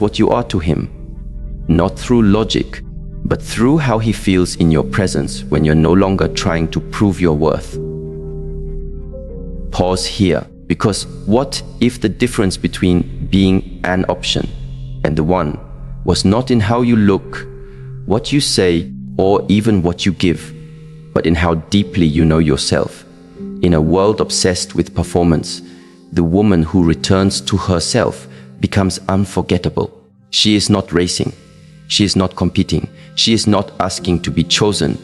what you are to him, not through logic, but through how he feels in your presence when you're no longer trying to prove your worth. Pause here, because what if the difference between being an option and the one was not in how you look, what you say, or even what you give, but in how deeply you know yourself? In a world obsessed with performance, the woman who returns to herself becomes unforgettable. She is not racing. She is not competing. She is not asking to be chosen.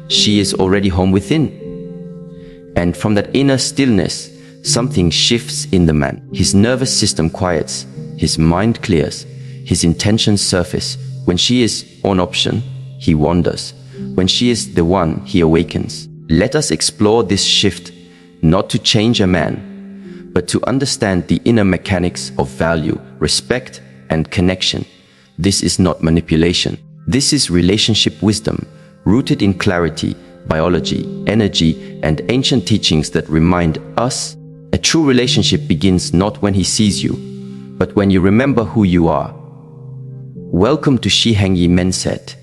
She is already home within. And from that inner stillness, something shifts in the man. His nervous system quiets, his mind clears, his intentions surface. When she is on option, he wanders. When she is the one, he awakens. Let us explore this shift, not to change a man, but to understand the inner mechanics of value, respect, and connection. This is not manipulation. This is relationship wisdom, rooted in clarity, biology, energy, and ancient teachings that remind us a true relationship begins not when he sees you, but when you remember who you are. Welcome to Shi Heng Yi Mindset,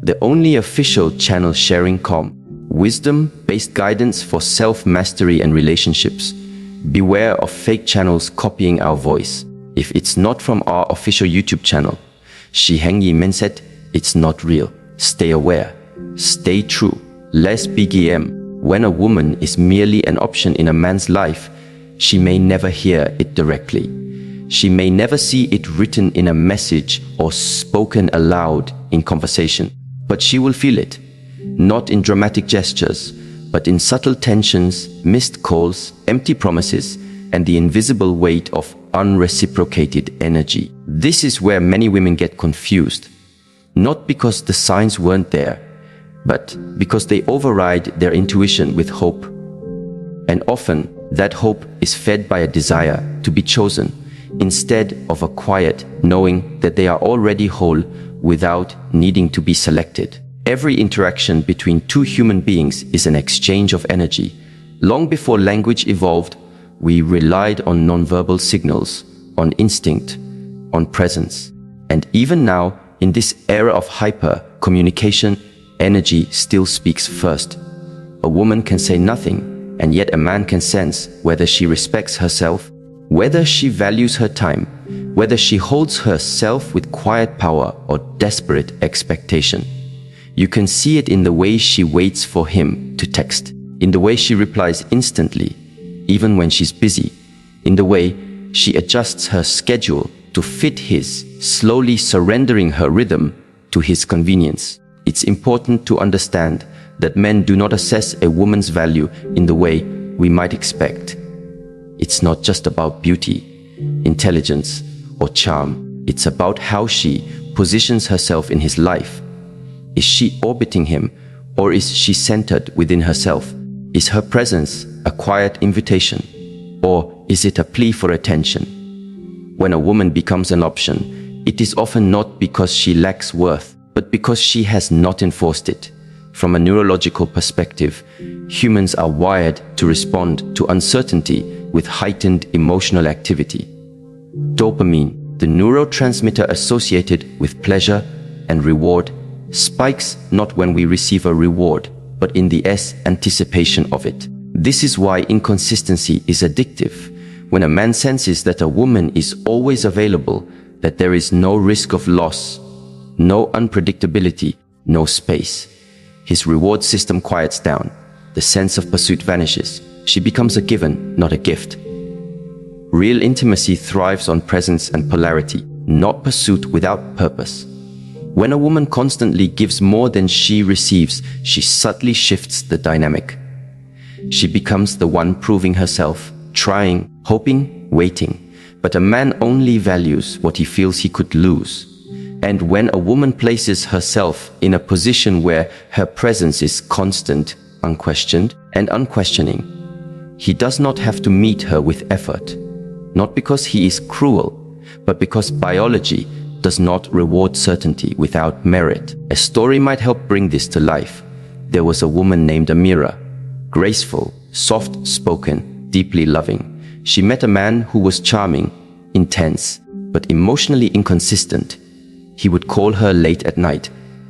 the only official channel sharing calm, wisdom-based guidance for self-mastery and relationships. Beware of fake channels copying our voice. If it's not from our official YouTube channel, Shi Heng Yi Mindset, it's not real. Stay aware. Stay true. Less BGM. When a woman is merely an option in a man's life, she may never hear it directly. She may never see it written in a message or spoken aloud in conversation, but she will feel it. Not in dramatic gestures, but in subtle tensions, missed calls, empty promises, and the invisible weight of unreciprocated energy. This is where many women get confused. Not because the signs weren't there, but because they override their intuition with hope. And often, that hope is fed by a desire to be chosen, instead of a quiet knowing that they are already whole without needing to be selected. Every interaction between two human beings is an exchange of energy. Long before language evolved, we relied on nonverbal signals, on instinct, on presence. And even now, in this era of hyper-communication, energy still speaks first. A woman can say nothing, and yet a man can sense whether she respects herself, whether she values her time, whether she holds herself with quiet power or desperate expectation. You can see it in the way she waits for him to text, in the way she replies instantly, even when she's busy, in the way she adjusts her schedule to fit his, slowly surrendering her rhythm to his convenience. It's important to understand that men do not assess a woman's value in the way we might expect. It's not just about beauty, intelligence, or charm. It's about how she positions herself in his life. Is she orbiting him, or is she centered within herself? Is her presence a quiet invitation, or is it a plea for attention? When a woman becomes an option, it is often not because she lacks worth, but because she has not enforced it. From a neurological perspective, humans are wired to respond to uncertainty with heightened emotional activity. Dopamine, the neurotransmitter associated with pleasure and reward, spikes not when we receive a reward, but in the anticipation of it. This is why inconsistency is addictive. When a man senses that a woman is always available, that there is no risk of loss, no unpredictability, no space, his reward system quiets down. The sense of pursuit vanishes. She becomes a given, not a gift. Real intimacy thrives on presence and polarity, not pursuit without purpose. When a woman constantly gives more than she receives, she subtly shifts the dynamic. She becomes the one proving herself, trying, hoping, waiting. But a man only values what he feels he could lose. And when a woman places herself in a position where her presence is constant, unquestioned, and unquestioning, he does not have to meet her with effort. Not because he is cruel, but because biology does not reward certainty without merit. A story might help bring this to life. There was a woman named Amira, graceful, soft-spoken, deeply loving. She met a man who was charming, intense, but emotionally inconsistent. He would call her late at night,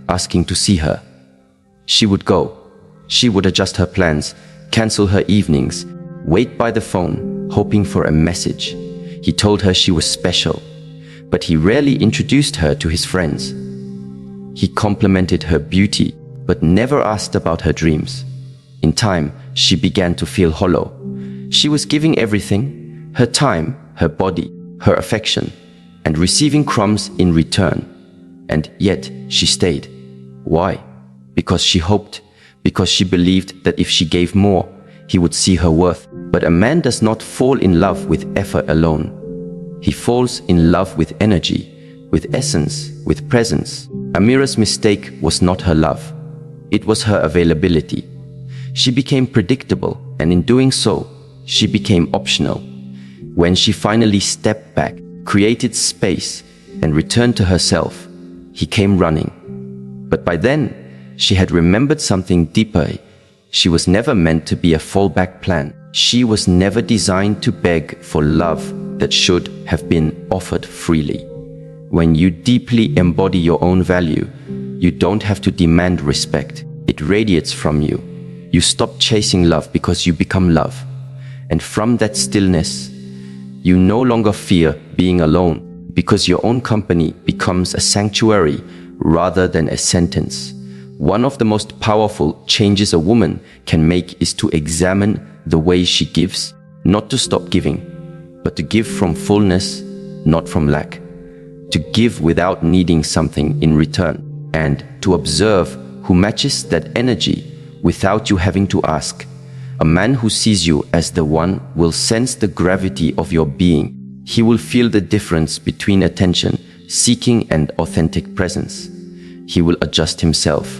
asking to see her. She would go. She would adjust her plans, cancel her evenings, wait by the phone, hoping for a message. He told her she was special, but he rarely introduced her to his friends. He complimented her beauty, but never asked about her dreams. In time, she began to feel hollow. She was giving everything, her time, her body, her affection, and receiving crumbs in return. And yet, she stayed. Why? Because she hoped, because she believed that if she gave more, he would see her worth. But a man does not fall in love with effort alone. He falls in love with energy, with essence, with presence. Amira's mistake was not her love. It was her availability. She became predictable, and in doing so, she became optional. When she finally stepped back, created space, and returned to herself, he came running. But by then, she had remembered something deeper. She was never meant to be a fallback plan. She was never designed to beg for love that should have been offered freely. When you deeply embody your own value, you don't have to demand respect. It radiates from you. You stop chasing love because you become love. And from that stillness, you no longer fear being alone, because your own company becomes a sanctuary rather than a sentence. One of the most powerful changes a woman can make is to examine the way she gives, not to stop giving, but to give from fullness, not from lack. To give without needing something in return, and to observe who matches that energy without you having to ask. A man who sees you as the one will sense the gravity of your being. He will feel the difference between attention, seeking, and authentic presence. He will adjust himself,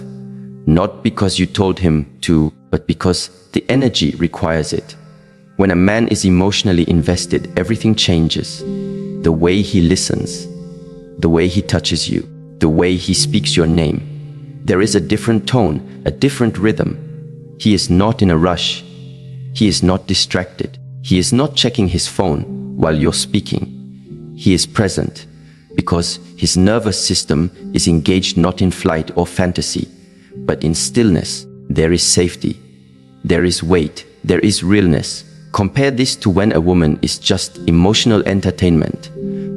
not because you told him to, but because the energy requires it. When a man is emotionally invested, everything changes. The way he listens, the way he touches you, the way he speaks your name. There is a different tone, a different rhythm. He is not in a rush. He is not distracted. He is not checking his phone while you're speaking. He is present because his nervous system is engaged not in flight or fantasy, but in stillness. There is safety. There is weight. There is realness. Compare this to when a woman is just emotional entertainment.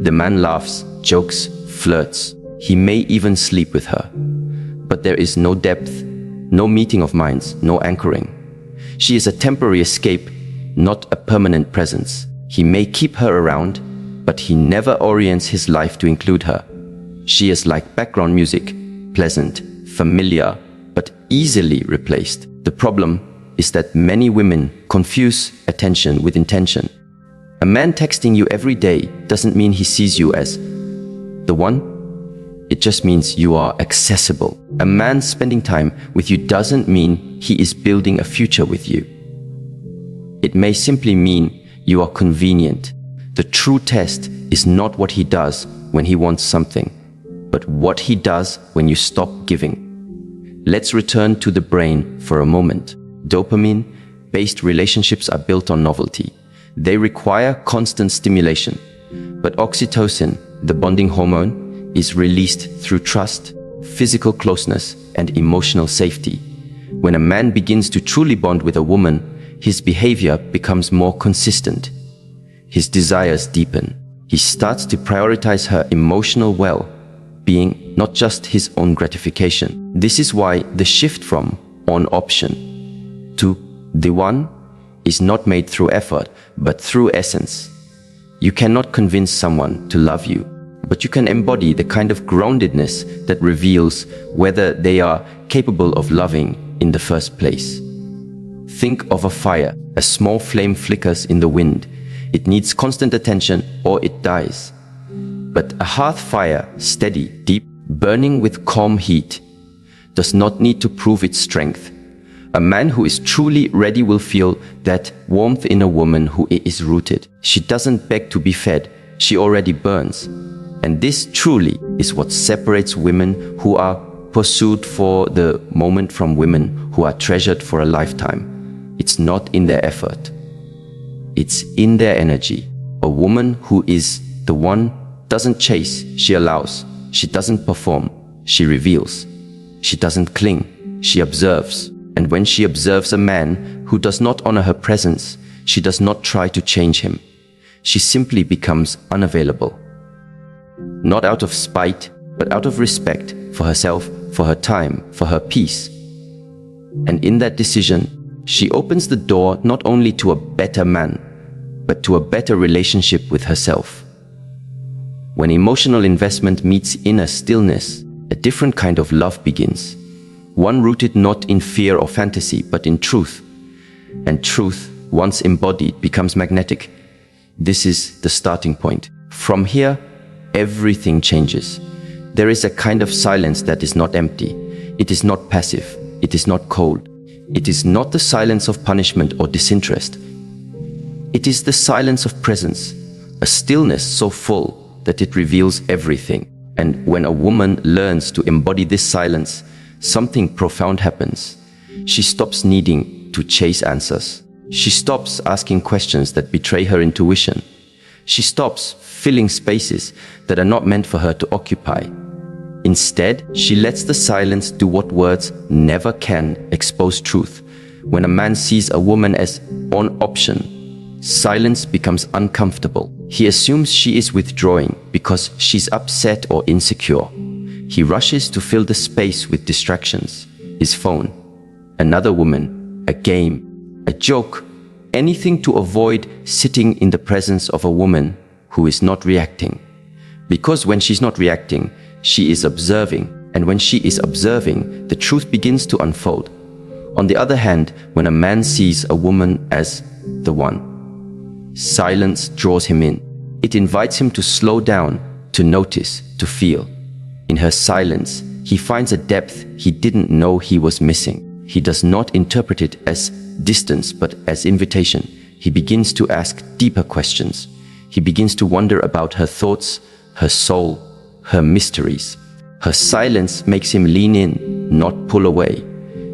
The man laughs, jokes, flirts. He may even sleep with her. But there is no depth, no meeting of minds, no anchoring. She is a temporary escape, not a permanent presence. He may keep her around, but he never orients his life to include her. She is like background music, pleasant, familiar, but easily replaced. The problem is that many women confuse attention with intention. A man texting you every day doesn't mean he sees you as the one. It just means you are accessible. A man spending time with you doesn't mean he is building a future with you. It may simply mean you are convenient. The true test is not what he does when he wants something, but what he does when you stop giving. Let's return to the brain for a moment. Dopamine-based relationships are built on novelty. They require constant stimulation. But oxytocin, the bonding hormone, is released through trust, physical closeness, and emotional safety. When a man begins to truly bond with a woman, his behavior becomes more consistent. His desires deepen. He starts to prioritize her emotional well-being, not just his own gratification. This is why the shift from on option to the one is not made through effort, but through essence. You cannot convince someone to love you, but you can embody the kind of groundedness that reveals whether they are capable of loving in the first place. Think of a fire. A small flame flickers in the wind. It needs constant attention or it dies. But a hearth fire, steady, deep, burning with calm heat, does not need to prove its strength. A man who is truly ready will feel that warmth in a woman who is rooted. She doesn't beg to be fed. She already burns. And this truly is what separates women who are pursued for the moment from women who are treasured for a lifetime. It's not in their effort. It's in their energy. A woman who is the one doesn't chase, she allows. She doesn't perform, she reveals. She doesn't cling, she observes. And when she observes a man who does not honor her presence, she does not try to change him. She simply becomes unavailable. Not out of spite, but out of respect for herself, for her time, for her peace. And in that decision, she opens the door not only to a better man, but to a better relationship with herself. When emotional investment meets inner stillness, a different kind of love begins. One rooted not in fear or fantasy, but in truth. And truth, once embodied, becomes magnetic. This is the starting point. From here, everything changes. There is a kind of silence that is not empty. It is not passive. It is not cold. It is not the silence of punishment or disinterest. It is the silence of presence, a stillness so full that it reveals everything. And when a woman learns to embody this silence, something profound happens. She stops needing to chase answers. She stops asking questions that betray her intuition. She stops filling spaces that are not meant for her to occupy. Instead, she lets the silence do what words never can: expose truth. When a man sees a woman as an option, silence becomes uncomfortable. He assumes she is withdrawing because she's upset or insecure. He rushes to fill the space with distractions: his phone, another woman, a game, a joke, anything to avoid sitting in the presence of a woman who is not reacting. Because when she's not reacting, she is observing, and when she is observing, the truth begins to unfold. On the other hand, when a man sees a woman as the one, silence draws him in. It invites him to slow down, to notice, to feel. In her silence, he finds a depth he didn't know he was missing. He does not interpret it as distance, but as invitation. He begins to ask deeper questions. He begins to wonder about her thoughts, her soul, her mysteries. Her silence makes him lean in, not pull away.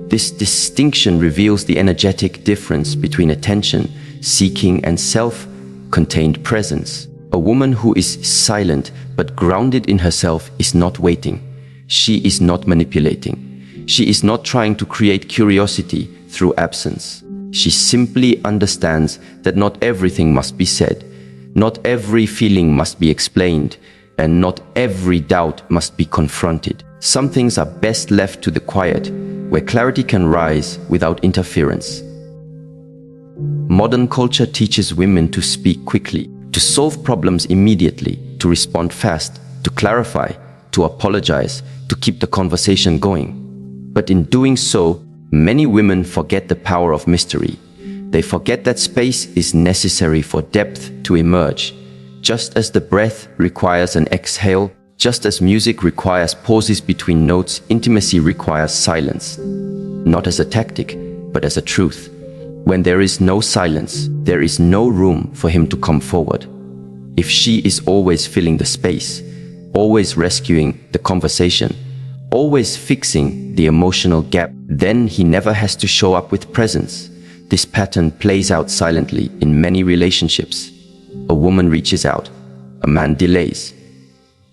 This distinction reveals the energetic difference between attention, seeking, and self-contained presence. A woman who is silent but grounded in herself is not waiting. She is not manipulating. She is not trying to create curiosity through absence. She simply understands that not everything must be said, not every feeling must be explained, and not every doubt must be confronted. Some things are best left to the quiet, where clarity can rise without interference. Modern culture teaches women to speak quickly, to solve problems immediately, to respond fast, to clarify, to apologize, to keep the conversation going. But in doing so, many women forget the power of mystery. They forget that space is necessary for depth to emerge. Just as the breath requires an exhale, just as music requires pauses between notes, intimacy requires silence. Not as a tactic, but as a truth. When there is no silence, there is no room for him to come forward. If she is always filling the space, always rescuing the conversation, always fixing the emotional gap, then he never has to show up with presence. This pattern plays out silently in many relationships. A woman reaches out, a man delays.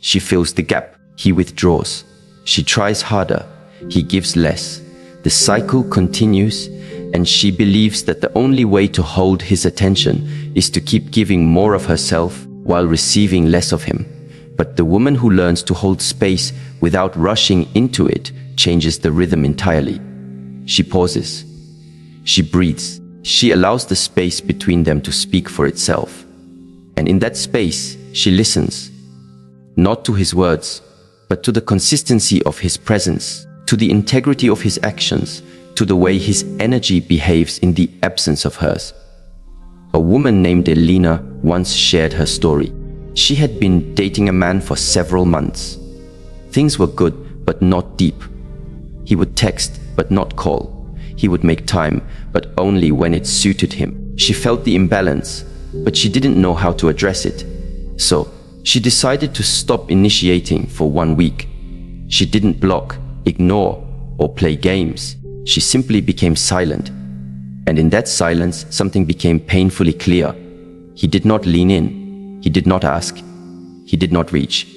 She fills the gap, he withdraws. She tries harder, he gives less. The cycle continues, and she believes that the only way to hold his attention is to keep giving more of herself while receiving less of him. But the woman who learns to hold space without rushing into it changes the rhythm entirely. She pauses. She breathes. She allows the space between them to speak for itself. And in that space, she listens, not to his words, but to the consistency of his presence, to the integrity of his actions, to the way his energy behaves in the absence of hers. A woman named Elena once shared her story. She had been dating a man for several months. Things were good, but not deep. He would text, but not call. He would make time, but only when it suited him. She felt the imbalance, but she didn't know how to address it. So, she decided to stop initiating for 1 week. She didn't block, ignore, or play games. She simply became silent. And in that silence, something became painfully clear. He did not lean in. He did not ask. He did not reach.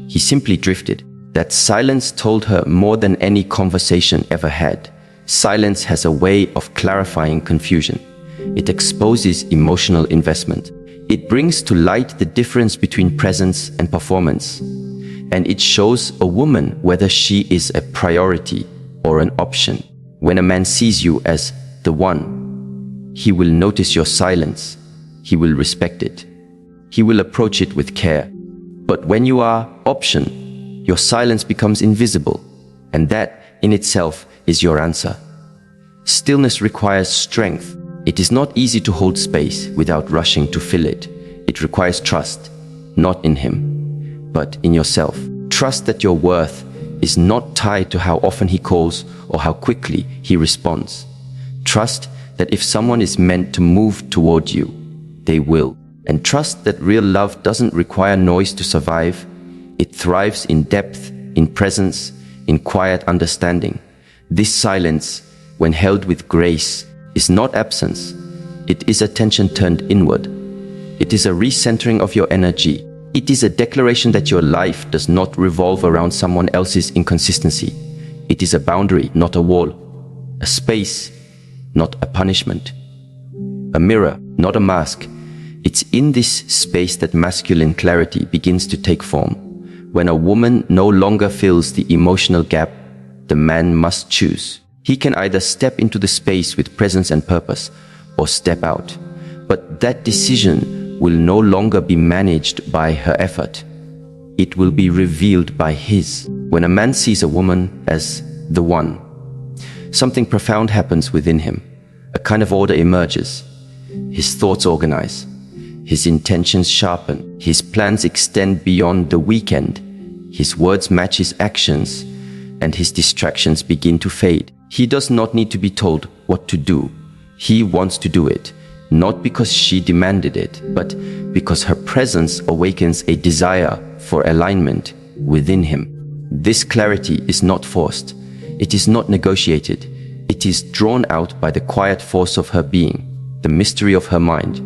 He simply drifted. That silence told her more than any conversation ever had. Silence has a way of clarifying confusion. It exposes emotional investment. It brings to light the difference between presence and performance. And it shows a woman whether she is a priority or an option. When a man sees you as the one, he will notice your silence. He will respect it. He will approach it with care. But when you are option, your silence becomes invisible, and that in itself is your answer. Stillness requires strength. It is not easy to hold space without rushing to fill it. It requires trust, not in him, but in yourself. Trust that your worth is not tied to how often he calls or how quickly he responds. Trust that if someone is meant to move toward you, they will. And trust that real love doesn't require noise to survive. It thrives in depth, in presence, in quiet understanding. This silence, when held with grace, is not absence. It is attention turned inward. It is a recentering of your energy. It is a declaration that your life does not revolve around someone else's inconsistency. It is a boundary, not a wall. A space, not a punishment. A mirror, not a mask. It's in this space that masculine clarity begins to take form. When a woman no longer fills the emotional gap, the man must choose. He can either step into the space with presence and purpose, or step out. But that decision will no longer be managed by her effort. It will be revealed by his. When a man sees a woman as the one, something profound happens within him. A kind of order emerges. His thoughts organize. His intentions sharpen. His plans extend beyond the weekend. His words match his actions, and his distractions begin to fade. He does not need to be told what to do. He wants to do it, not because she demanded it, but because her presence awakens a desire for alignment within him. This clarity is not forced. It is not negotiated. It is drawn out by the quiet force of her being, the mystery of her mind,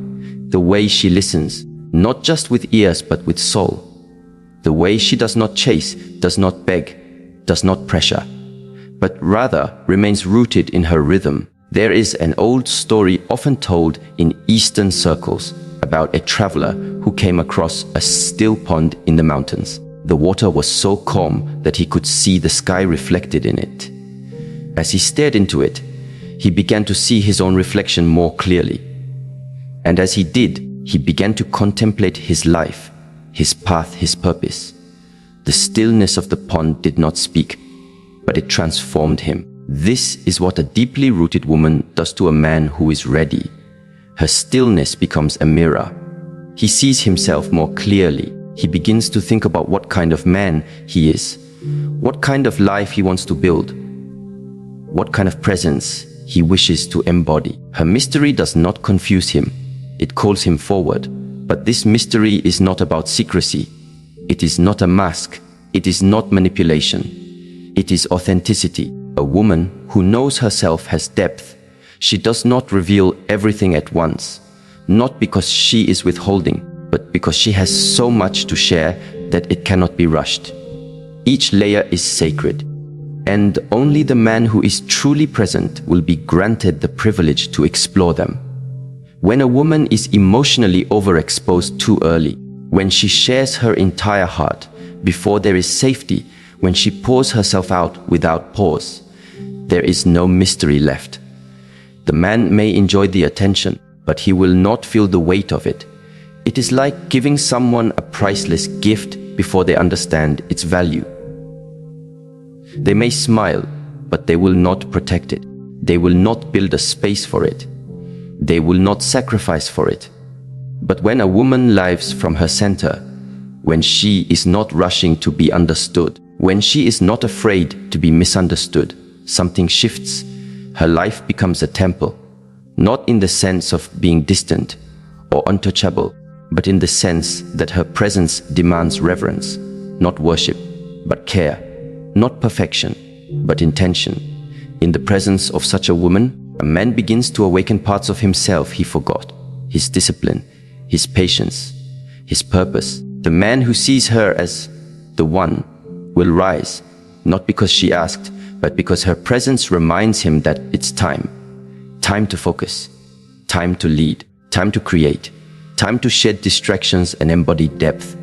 the way she listens, not just with ears but with soul, the way she does not chase, does not beg, does not pressure, but rather remains rooted in her rhythm. There is an old story often told in Eastern circles about a traveler who came across a still pond in the mountains. The water was so calm that he could see the sky reflected in it. As he stared into it, he began to see his own reflection more clearly. And as he did, he began to contemplate his life, his path, his purpose. The stillness of the pond did not speak, but it transformed him. This is what a deeply rooted woman does to a man who is ready. Her stillness becomes a mirror. He sees himself more clearly. He begins to think about what kind of man he is, what kind of life he wants to build, what kind of presence he wishes to embody. Her mystery does not confuse him. It calls him forward. But this mystery is not about secrecy. It is not a mask. It is not manipulation. It is authenticity. A woman who knows herself has depth. She does not reveal everything at once, not because she is withholding, but because she has so much to share that it cannot be rushed. Each layer is sacred, and only the man who is truly present will be granted the privilege to explore them. When a woman is emotionally overexposed too early, when she shares her entire heart before there is safety, when she pours herself out without pause, there is no mystery left. The man may enjoy the attention, but he will not feel the weight of it. It is like giving someone a priceless gift before they understand its value. They may smile, but they will not protect it. They will not build a space for it. They will not sacrifice for it. But when a woman lives from her center, when she is not rushing to be understood, when she is not afraid to be misunderstood, something shifts. Her life becomes a temple, not in the sense of being distant or untouchable, but in the sense that her presence demands reverence, not worship, but care, not perfection, but intention. In the presence of such a woman, a man begins to awaken parts of himself he forgot, his discipline, his patience, his purpose. The man who sees her as the one will rise, not because she asked, but because her presence reminds him that it's time. Time to focus, time to lead, time to create, time to shed distractions and embody depth.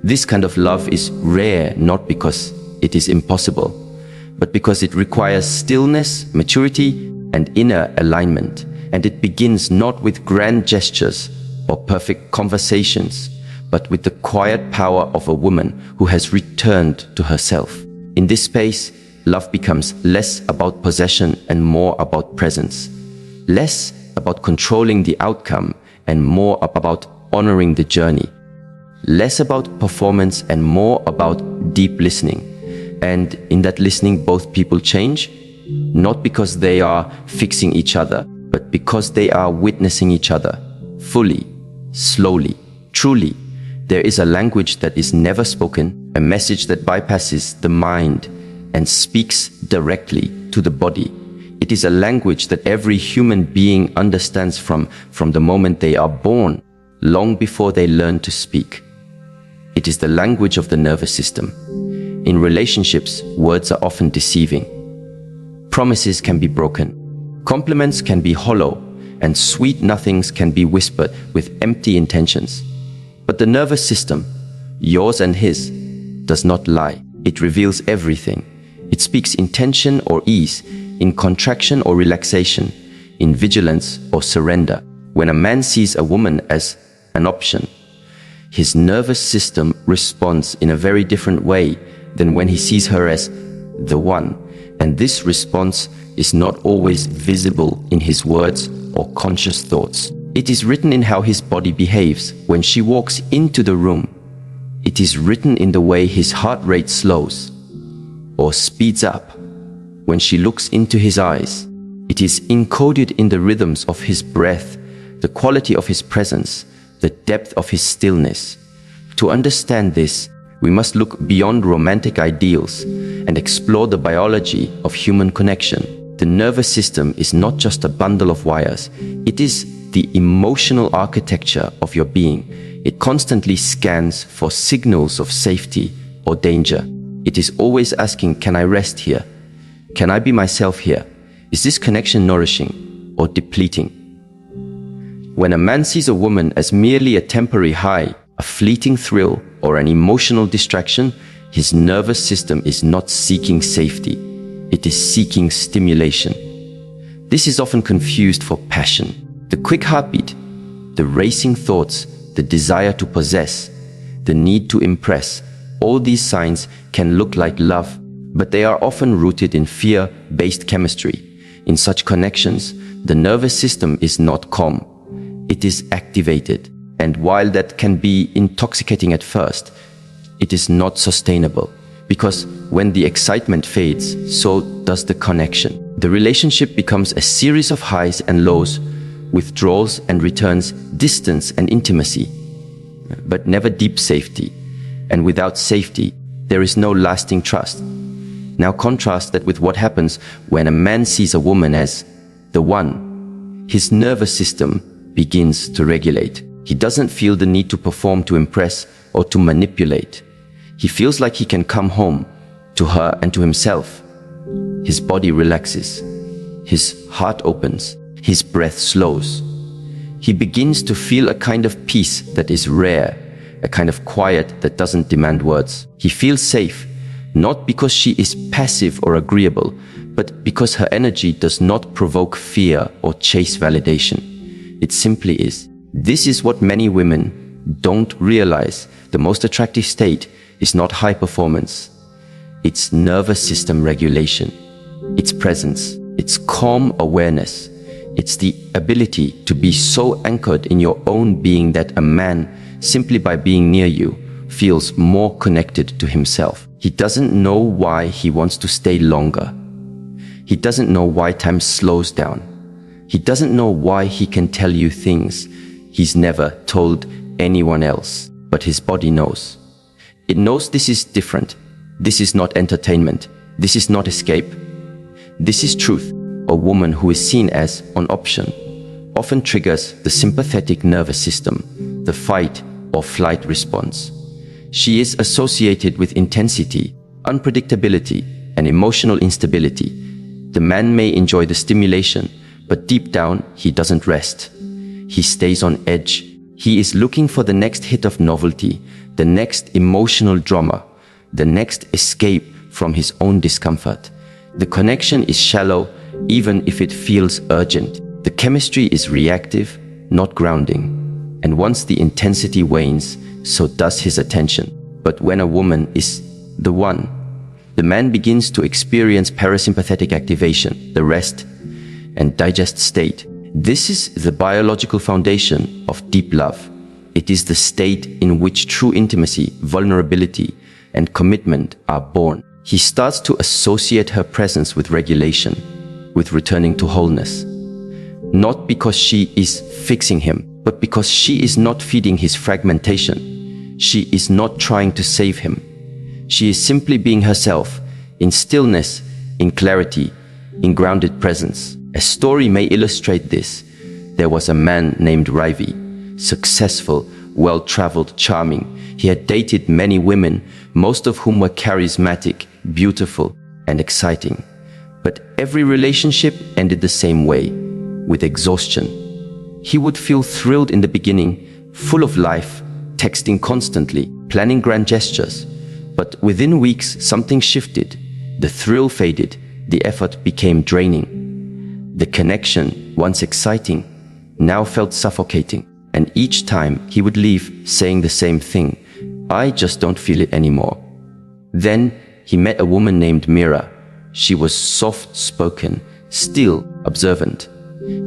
This kind of love is rare, not because it is impossible, but because it requires stillness, maturity, and inner alignment. And it begins not with grand gestures or perfect conversations, but with the quiet power of a woman who has returned to herself. In this space, love becomes less about possession and more about presence. Less about controlling the outcome and more about honoring the journey. Less about performance and more about deep listening. And in that listening, both people change, not because they are fixing each other, but because they are witnessing each other fully, slowly, truly. There is a language that is never spoken, a message that bypasses the mind and speaks directly to the body. It is a language that every human being understands from the moment they are born, long before they learn to speak. It is the language of the nervous system. In relationships, words are often deceiving. Promises can be broken, compliments can be hollow, and sweet nothings can be whispered with empty intentions. But the nervous system, yours and his, does not lie. It reveals everything. It speaks in tension or ease, in contraction or relaxation, in vigilance or surrender. When a man sees a woman as an option, his nervous system responds in a very different way than when he sees her as the one. And this response is not always visible in his words or conscious thoughts. It is written in how his body behaves when she walks into the room. It is written in the way his heart rate slows or speeds up when she looks into his eyes. It is encoded in the rhythms of his breath, the quality of his presence, the depth of his stillness. To understand this, we must look beyond romantic ideals and explore the biology of human connection. The nervous system is not just a bundle of wires. It is the emotional architecture of your being. It constantly scans for signals of safety or danger. It is always asking, can I rest here? Can I be myself here? Is this connection nourishing or depleting? When a man sees a woman as merely a temporary high, a fleeting thrill, or an emotional distraction, his nervous system is not seeking safety. It is seeking stimulation. This is often confused for passion. The quick heartbeat, the racing thoughts, the desire to possess, the need to impress, all these signs can look like love, but they are often rooted in fear-based chemistry. In such connections, the nervous system is not calm. It is activated. And while that can be intoxicating at first, it is not sustainable. Because when the excitement fades, so does the connection. The relationship becomes a series of highs and lows, withdrawals and returns, distance and intimacy, but never deep safety. And without safety, there is no lasting trust. Now contrast that with what happens when a man sees a woman as the one. His nervous system begins to regulate. He doesn't feel the need to perform, to impress, or to manipulate. He feels like he can come home to her and to himself. His body relaxes. His heart opens. His breath slows. He begins to feel a kind of peace that is rare, a kind of quiet that doesn't demand words. He feels safe, not because she is passive or agreeable, but because her energy does not provoke fear or chase validation. It simply is. This is what many women don't realize. The most attractive state is not high performance. It's nervous system regulation. It's presence. It's calm awareness. It's the ability to be so anchored in your own being that a man, simply by being near you, feels more connected to himself. He doesn't know why he wants to stay longer. He doesn't know why time slows down. He doesn't know why he can tell you things he's never told anyone else, but his body knows. It knows this is different. This is not entertainment. This is not escape. This is truth. A woman who is seen as an option often triggers the sympathetic nervous system, the fight or flight response. She is associated with intensity, unpredictability, and emotional instability. The man may enjoy the stimulation, but deep down, he doesn't rest. He stays on edge. He is looking for the next hit of novelty, the next emotional drama, the next escape from his own discomfort. The connection is shallow, even if it feels urgent. The chemistry is reactive, not grounding. And once the intensity wanes, so does his attention. But when a woman is the one, the man begins to experience parasympathetic activation, the rest and digest state. This is the biological foundation of deep love. It is the state in which true intimacy, vulnerability, and commitment are born. He starts to associate her presence with regulation, with returning to wholeness. Not because she is fixing him, but because she is not feeding his fragmentation. She is not trying to save him. She is simply being herself, in stillness, in clarity, in grounded presence. A story may illustrate this. There was a man named Ravi, successful, well-traveled, charming. He had dated many women, most of whom were charismatic, beautiful, and exciting. But every relationship ended the same way, with exhaustion. He would feel thrilled in the beginning, full of life, texting constantly, planning grand gestures. But within weeks, something shifted. The thrill faded, the effort became draining. The connection, once exciting, now felt suffocating. And each time he would leave saying the same thing, "I just don't feel it anymore." Then he met a woman named Mira. She was soft-spoken, still observant.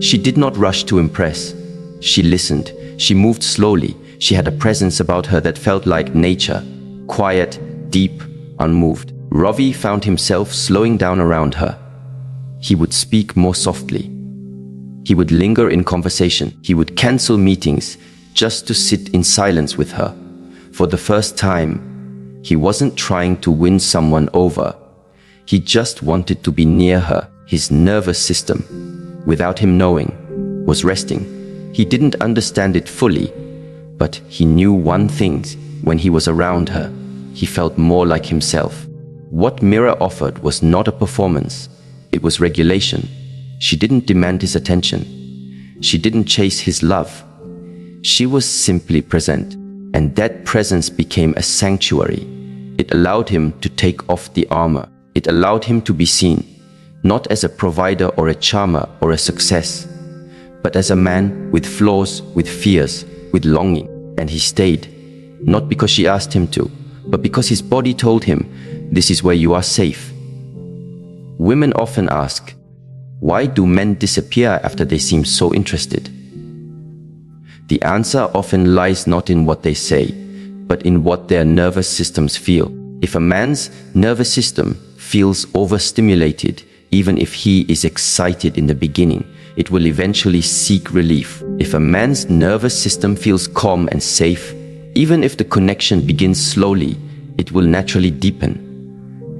She did not rush to impress. She listened. She moved slowly. She had a presence about her that felt like nature, quiet, deep, unmoved. Ravi found himself slowing down around her. He would speak more softly. He would linger in conversation. He would cancel meetings just to sit in silence with her. For the first time, he wasn't trying to win someone over. He just wanted to be near her. His nervous system, without him knowing, was resting. He didn't understand it fully, but he knew one thing: when he was around her, he felt more like himself. What Mira offered was not a performance. It was regulation. She didn't demand his attention. She didn't chase his love. She was simply present, and that presence became a sanctuary. It allowed him to take off the armor. It allowed him to be seen, not as a provider or a charmer or a success, but as a man with flaws, with fears, with longing. And he stayed, not because she asked him to, but because his body told him, "This is where you are safe." Women often ask, why do men disappear after they seem so interested? The answer often lies not in what they say, but in what their nervous systems feel. If a man's nervous system feels overstimulated, even if he is excited in the beginning, it will eventually seek relief. If a man's nervous system feels calm and safe, even if the connection begins slowly, it will naturally deepen.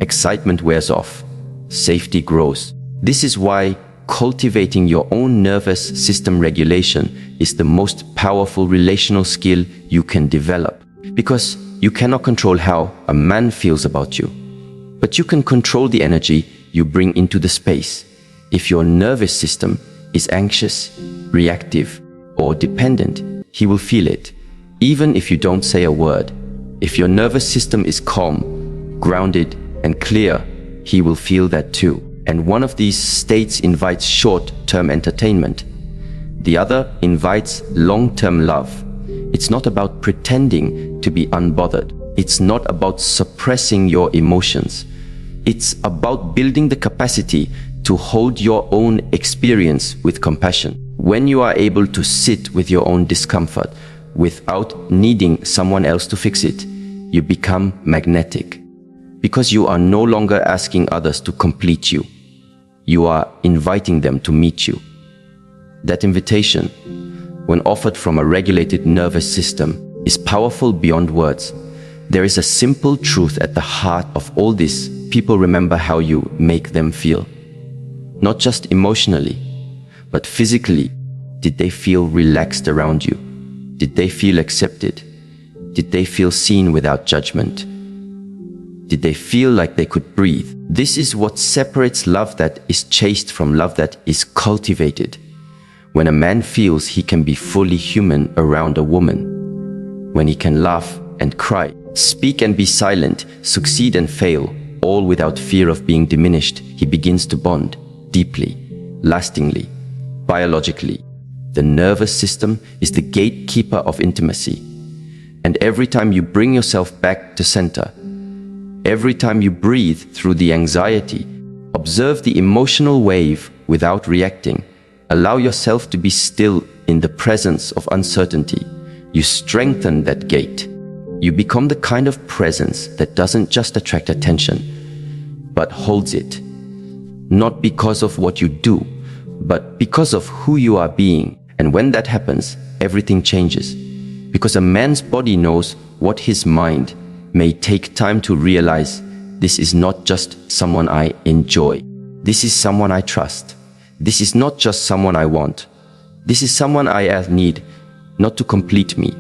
Excitement wears off. Safety grows. This is why cultivating your own nervous system regulation is the most powerful relational skill you can develop. Because you cannot control how a man feels about you, but you can control the energy you bring into the space. If your nervous system is anxious, reactive, or dependent, he will feel it, even if you don't say a word. If your nervous system is calm, grounded, and clear, he will feel that too. And one of these states invites short-term entertainment. The other invites long-term love. It's not about pretending to be unbothered. It's not about suppressing your emotions. It's about building the capacity to hold your own experience with compassion. When you are able to sit with your own discomfort without needing someone else to fix it, you become magnetic. Because you are no longer asking others to complete you. You are inviting them to meet you. That invitation, when offered from a regulated nervous system, is powerful beyond words. There is a simple truth at the heart of all this. People remember how you make them feel. Not just emotionally, but physically. Did they feel relaxed around you? Did they feel accepted? Did they feel seen without judgment? Did they feel like they could breathe? This is what separates love that is chased from love that is cultivated. When a man feels he can be fully human around a woman, when he can laugh and cry, speak and be silent, succeed and fail, all without fear of being diminished, he begins to bond deeply, lastingly, biologically. The nervous system is the gatekeeper of intimacy. And every time you bring yourself back to center, every time you breathe through the anxiety, observe the emotional wave without reacting, allow yourself to be still in the presence of uncertainty, you strengthen that gate. You become the kind of presence that doesn't just attract attention, but holds it. Not because of what you do, but because of who you are being. And when that happens, everything changes. Because a man's body knows what his mind may take time to realize. This is not just someone I enjoy. This is someone I trust. This is not just someone I want. This is someone I need, not to complete me,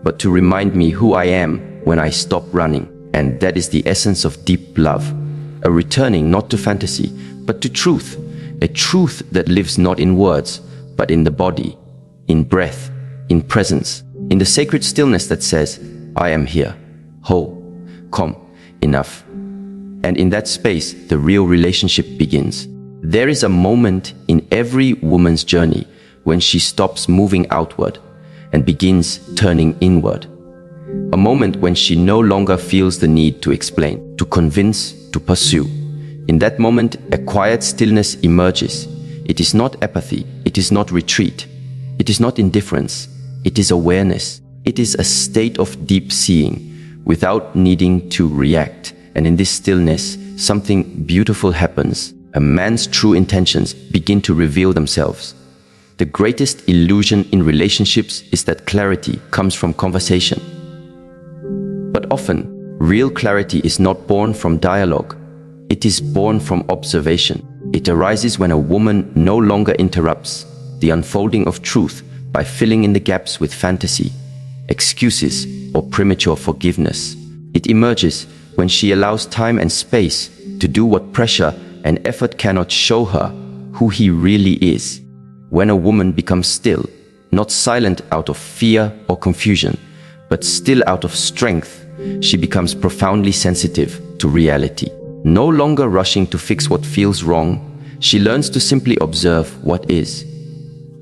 but to remind me who I am when I stop running. And that is the essence of deep love. A returning not to fantasy, but to truth. A truth that lives not in words, but in the body, in breath, in presence, in the sacred stillness that says, I am here, whole, calm, enough. And in that space, the real relationship begins. There is a moment in every woman's journey when she stops moving outward and begins turning inward. A moment when she no longer feels the need to explain, to convince, to pursue. In that moment, a quiet stillness emerges. It is not apathy, it is not retreat, it is not indifference, it is awareness. It is a state of deep seeing without needing to react. And in this stillness, something beautiful happens. A man's true intentions begin to reveal themselves. The greatest illusion in relationships is that clarity comes from conversation. But often, real clarity is not born from dialogue. It is born from observation. It arises when a woman no longer interrupts the unfolding of truth by filling in the gaps with fantasy, excuses, or premature forgiveness. It emerges when she allows time and space to do what pressure and effort cannot show her, who he really is. When a woman becomes still, not silent out of fear or confusion, but still out of strength, she becomes profoundly sensitive to reality. No longer rushing to fix what feels wrong, she learns to simply observe what is.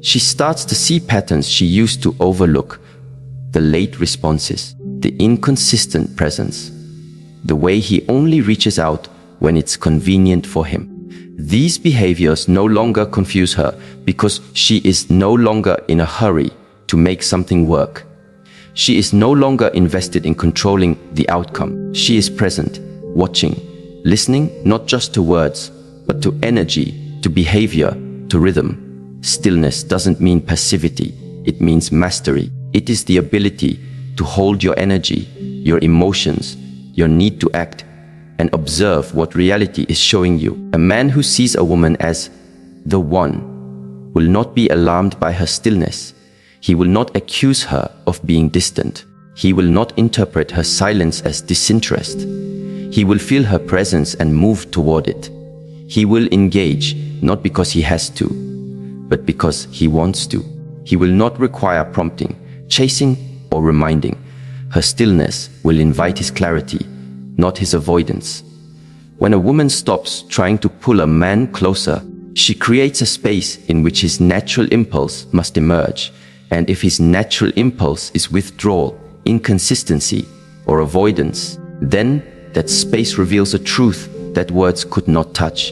She starts to see patterns she used to overlook, the late responses, the inconsistent presence, the way he only reaches out when it's convenient for him. These behaviors no longer confuse her because she is no longer in a hurry to make something work. She is no longer invested in controlling the outcome. She is present, watching, listening not just to words, but to energy, to behavior, to rhythm. Stillness doesn't mean passivity, it means mastery. It is the ability to hold your energy, your emotions, your need to act, and observe what reality is showing you. A man who sees a woman as the one will not be alarmed by her stillness. He will not accuse her of being distant. He will not interpret her silence as disinterest. He will feel her presence and move toward it. He will engage, not because he has to, but because he wants to. He will not require prompting, chasing, or reminding. Her stillness will invite his clarity, not his avoidance. When a woman stops trying to pull a man closer, she creates a space in which his natural impulse must emerge. And if his natural impulse is withdrawal, inconsistency, or avoidance, then that space reveals a truth that words could not touch.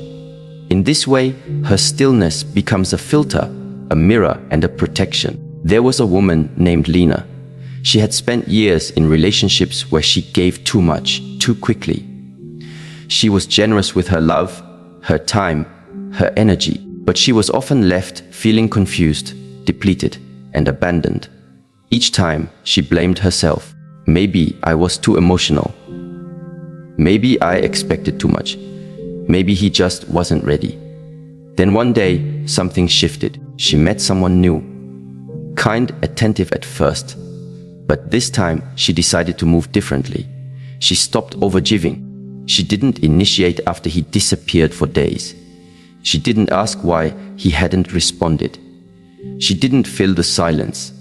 In this way, her stillness becomes a filter, a mirror, and a protection. There was a woman named Lena. She had spent years in relationships where she gave too much, too quickly. She was generous with her love, her time, her energy, but she was often left feeling confused, depleted, and abandoned. Each time, she blamed herself. Maybe I was too emotional. Maybe I expected too much. Maybe he just wasn't ready. Then one day, something shifted. She met someone new. Kind, attentive at first, But this time, she decided to move differently. She stopped overgiving. She didn't initiate after he disappeared for days. She didn't ask why he hadn't responded. She didn't fill the silence.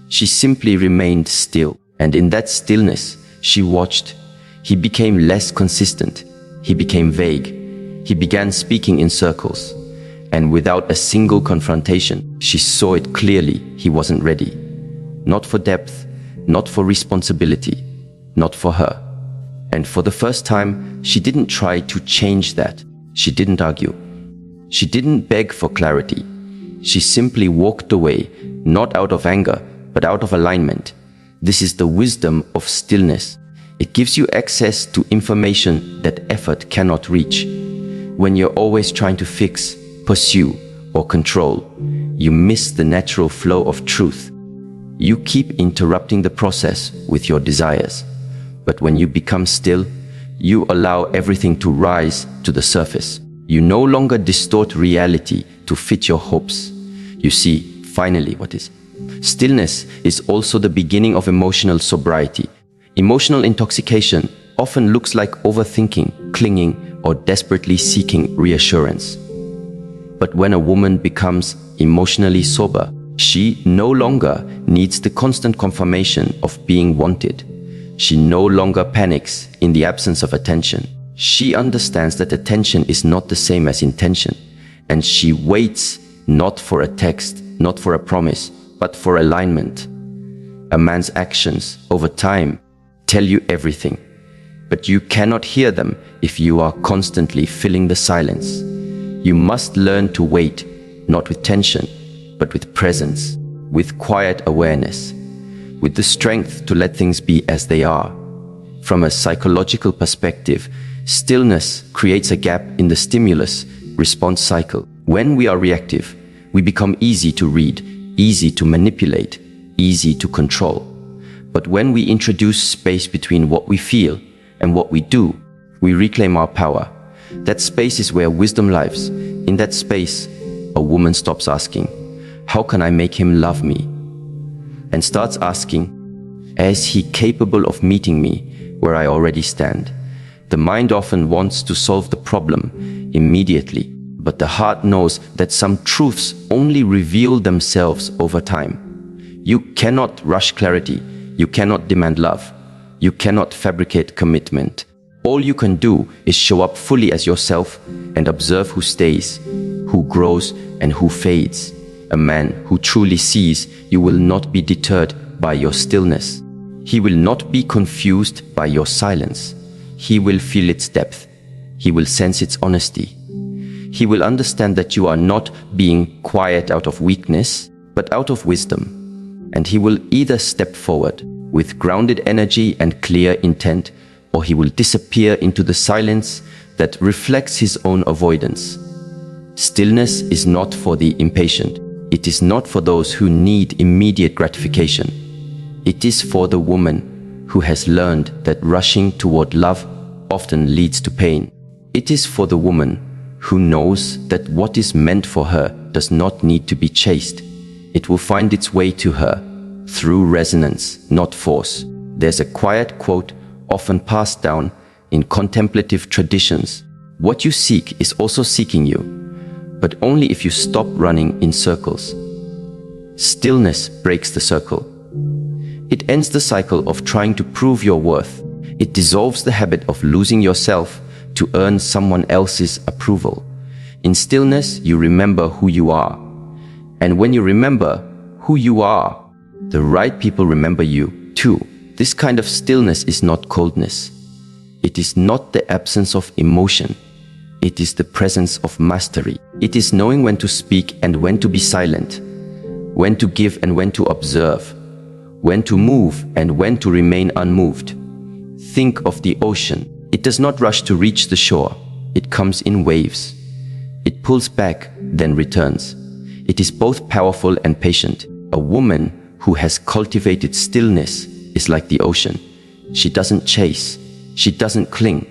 She simply remained still. And in that stillness, she watched. He became less consistent. He became vague. He began speaking in circles. And without a single confrontation, she saw it clearly. He wasn't ready. Not for depth, not for responsibility, not for her. And for the first time, she didn't try to change that. She didn't argue. She didn't beg for clarity. She simply walked away, not out of anger, but out of alignment. This is the wisdom of stillness. It gives you access to information that effort cannot reach. When you're always trying to fix, pursue, or control, you miss the natural flow of truth. You keep interrupting the process with your desires. But when you become still, you allow everything to rise to the surface. You no longer distort reality to fit your hopes. You see, finally, what is? Stillness is also the beginning of emotional sobriety. Emotional intoxication often looks like overthinking, clinging, or desperately seeking reassurance. But when a woman becomes emotionally sober, she no longer needs the constant confirmation of being wanted. She no longer panics in the absence of attention. She understands that attention is not the same as intention, and she waits not for a text, not for a promise, but for alignment. A man's actions over time tell you everything, but you cannot hear them if you are constantly filling the silence. You must learn to wait, not with tension, but with presence, with quiet awareness, with the strength to let things be as they are. From a psychological perspective, stillness creates a gap in the stimulus-response cycle. When we are reactive, we become easy to read, easy to manipulate, easy to control. But when we introduce space between what we feel and what we do, we reclaim our power. That space is where wisdom lives. In that space, a woman stops asking, "How can I make him love me?" and starts asking, "Is he capable of meeting me where I already stand?" The mind often wants to solve the problem immediately, but the heart knows that some truths only reveal themselves over time. You cannot rush clarity. You cannot demand love. You cannot fabricate commitment. All you can do is show up fully as yourself and observe who stays, who grows, and who fades. A man who truly sees you will not be deterred by your stillness. He will not be confused by your silence. He will feel its depth. He will sense its honesty. He will understand that you are not being quiet out of weakness, but out of wisdom. And he will either step forward with grounded energy and clear intent, or he will disappear into the silence that reflects his own avoidance. Stillness is not for the impatient. It is not for those who need immediate gratification. It is for the woman who has learned that rushing toward love often leads to pain. It is for the woman who knows that what is meant for her does not need to be chased. It will find its way to her through resonance, not force. There's a quiet quote often passed down in contemplative traditions. What you seek is also seeking you, but only if you stop running in circles. Stillness breaks the circle. It ends the cycle of trying to prove your worth. It dissolves the habit of losing yourself to earn someone else's approval. In stillness, you remember who you are. And when you remember who you are, the right people remember you too. This kind of stillness is not coldness. It is not the absence of emotion. It is the presence of mastery. It is knowing when to speak and when to be silent, when to give and when to observe, when to move and when to remain unmoved. Think of the ocean. It does not rush to reach the shore. It comes in waves. It pulls back, then returns. It is both powerful and patient. A woman who has cultivated stillness is like the ocean. She doesn't chase. She doesn't cling.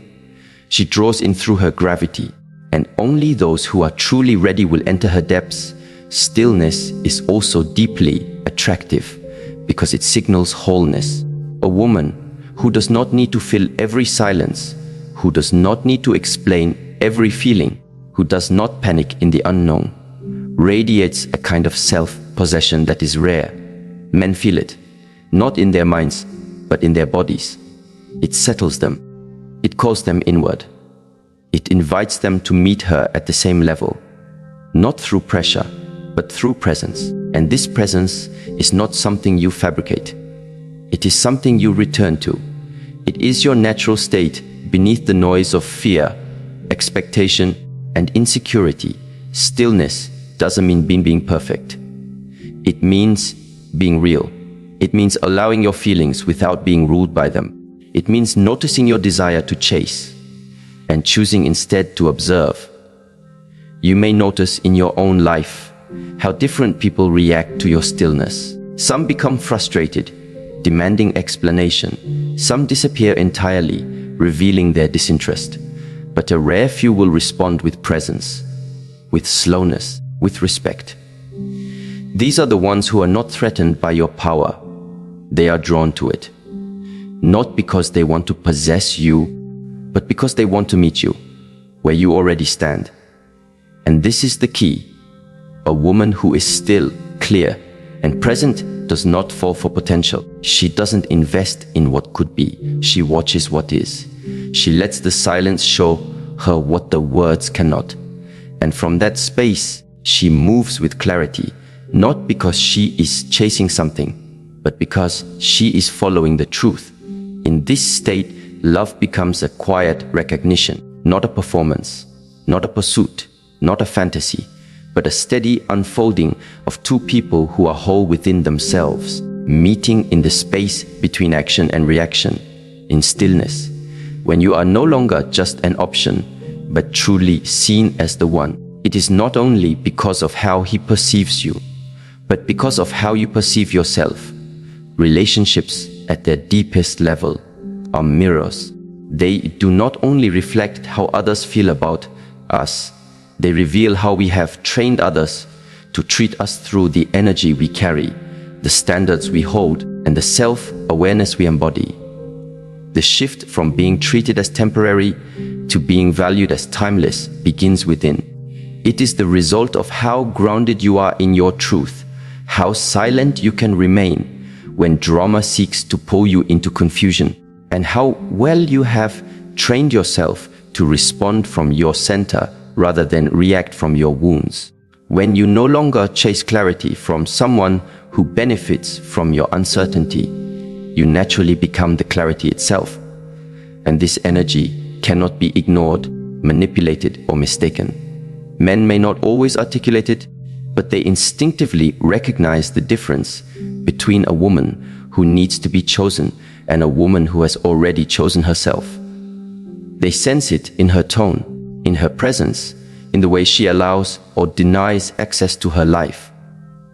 She draws in through her gravity, and only those who are truly ready will enter her depths. Stillness is also deeply attractive because it signals wholeness. A woman who does not need to fill every silence, who does not need to explain every feeling, who does not panic in the unknown, radiates a kind of self-possession that is rare. Men feel it, not in their minds, but in their bodies. It settles them. It calls them inward. It invites them to meet her at the same level, not through pressure, but through presence. And this presence is not something you fabricate. It is something you return to. It is your natural state beneath the noise of fear, expectation, and insecurity. Stillness doesn't mean being perfect. It means being real. It means allowing your feelings without being ruled by them. It means noticing your desire to chase and choosing instead to observe. You may notice in your own life how different people react to your stillness. Some become frustrated, demanding explanation. Some disappear entirely, revealing their disinterest. But a rare few will respond with presence, with slowness, with respect. These are the ones who are not threatened by your power. They are drawn to it. Not because they want to possess you, but because they want to meet you, where you already stand. And this is the key. A woman who is still, clear, and present does not fall for potential. She doesn't invest in what could be. She watches what is. She lets the silence show her what the words cannot. And from that space, she moves with clarity, not because she is chasing something, but because she is following the truth. In this state, love becomes a quiet recognition, not a performance, not a pursuit, not a fantasy, but a steady unfolding of two people who are whole within themselves, meeting in the space between action and reaction, in stillness, when you are no longer just an option, but truly seen as the one. It is not only because of how he perceives you, but because of how you perceive yourself. Relationships at their deepest level are mirrors. They do not only reflect how others feel about us, they reveal how we have trained others to treat us through the energy we carry, the standards we hold, and the self-awareness we embody. The shift from being treated as temporary to being valued as timeless begins within. It is the result of how grounded you are in your truth, how silent you can remain when drama seeks to pull you into confusion, and how well you have trained yourself to respond from your center rather than react from your wounds. When you no longer chase clarity from someone who benefits from your uncertainty, you naturally become the clarity itself. And this energy cannot be ignored, manipulated, or mistaken. Men may not always articulate it, but they instinctively recognize the difference between a woman who needs to be chosen and a woman who has already chosen herself. They sense it in her tone, in her presence, in the way she allows or denies access to her life.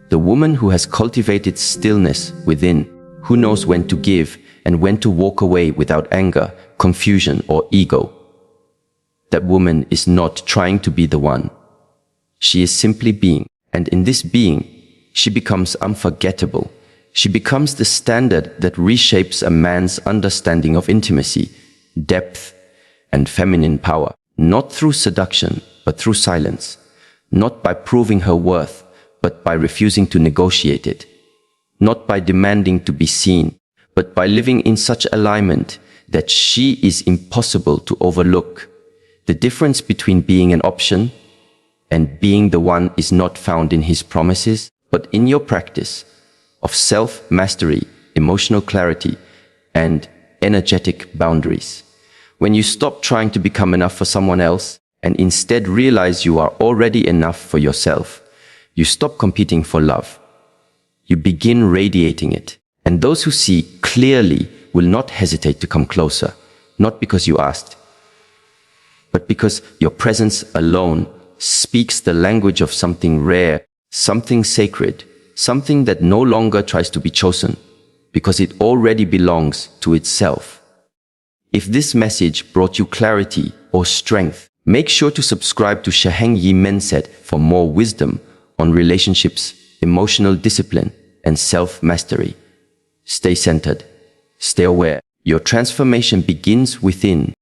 The woman who has cultivated stillness within, who knows when to give and when to walk away without anger, confusion, or ego. That woman is not trying to be the one. She is simply being, and in this being, she becomes unforgettable. She becomes the standard that reshapes a man's understanding of intimacy, depth, and feminine power. Not through seduction, but through silence. Not by proving her worth, but by refusing to negotiate it. Not by demanding to be seen, but by living in such alignment that she is impossible to overlook. The difference between being an option and being the one is not found in his promises, but in your practice of self-mastery, emotional clarity, and energetic boundaries. When you stop trying to become enough for someone else and instead realize you are already enough for yourself, you stop competing for love. You begin radiating it. And those who see clearly will not hesitate to come closer, not because you asked, but because your presence alone speaks the language of something rare, something sacred, something that no longer tries to be chosen, because it already belongs to itself. If this message brought you clarity or strength, make sure to subscribe to Shi Heng Yi Mindset for more wisdom on relationships, emotional discipline, and self-mastery. Stay centered. Stay aware. Your transformation begins within.